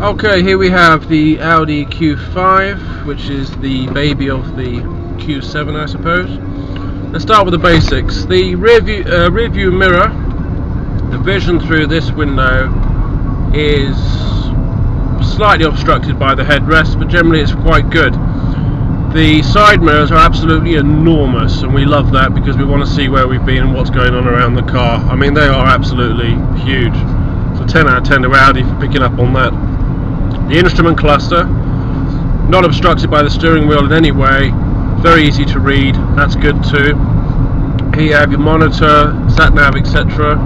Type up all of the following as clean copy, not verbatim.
Okay, here we have the Audi Q5, which is the baby of the Q7, I suppose. Let's start with the basics. The rear view mirror, the vision through this window is slightly obstructed by the headrest, but generally it's quite good. The side mirrors are absolutely enormous, and we love that because we want to see where we've been and what's going on around the car. I mean, they are absolutely huge. So 10 out of 10 to Audi for picking up on that. The instrument cluster, not obstructed by the steering wheel in any way, very easy to read, that's good too. Here you have your monitor, sat nav, etc.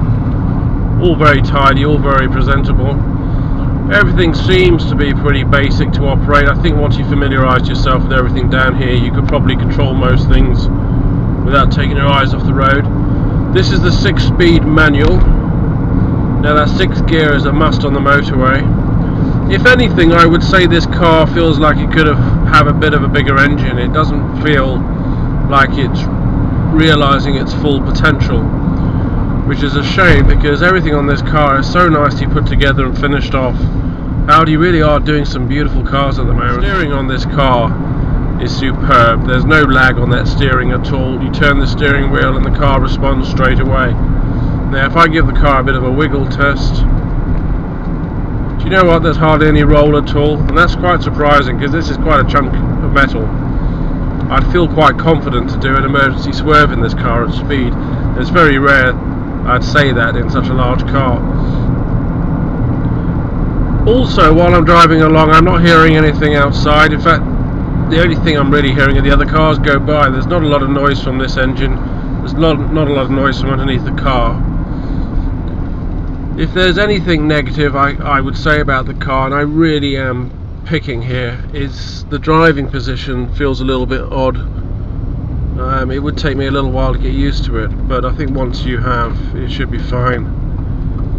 All very tidy, all very presentable. Everything seems to be pretty basic to operate. I think once you familiarise yourself with everything down here, you could probably control most things without taking your eyes off the road. This is the 6-speed manual. Now that 6th gear is a must on the motorway. If anything, I would say this car feels like it could have a bit of a bigger engine. It doesn't feel like it's realising its full potential, which is a shame because everything on this car is so nicely put together and finished off. Audi really are doing some beautiful cars at the moment. The steering on this car is superb. There's no lag on that steering at all. You turn the steering wheel and the car responds straight away. Now if I give the car a bit of a wiggle test, do you know what, there's hardly any roll at all, and that's quite surprising because this is quite a chunk of metal. I'd feel quite confident to do an emergency swerve in this car at speed. It's very rare I'd say that in such a large car. Also, while I'm driving along, I'm not hearing anything outside. In fact, the only thing I'm really hearing are the other cars go by. There's not a lot of noise from this engine. There's not a lot of noise from underneath the car. If there's anything negative I would say about the car, and I really am picking here, is the driving position feels a little bit odd. It would take me a little while to get used to it, but I think once you have, it should be fine.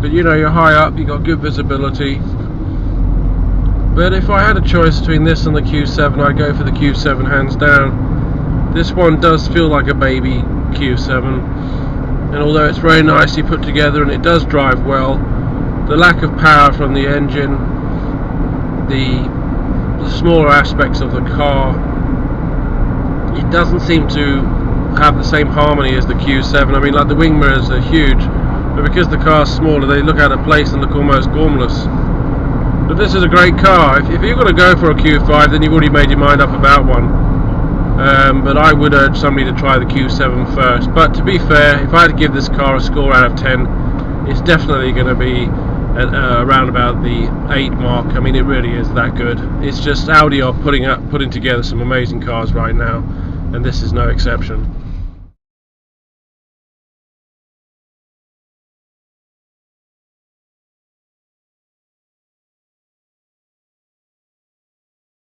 But you know, you're high up, you've got good visibility. But if I had a choice between this and the Q7, I'd go for the Q7 hands down. This one does feel like a baby Q7. And although it's very nicely put together and it does drive well, the lack of power from the engine, the smaller aspects of the car, it doesn't seem to have the same harmony as the Q7. I mean, like the wing mirrors are huge, but because the car's smaller, they look out of place and look almost gormless. But this is a great car. If you're going to go for a Q5, then you've already made your mind up about one. But I would urge somebody to try the Q7 first. But to be fair, if I had to give this car a score out of 10, it's definitely going to be around about the 8 mark. I mean, it really is that good. It's just Audi are putting together some amazing cars right now, and this is no exception.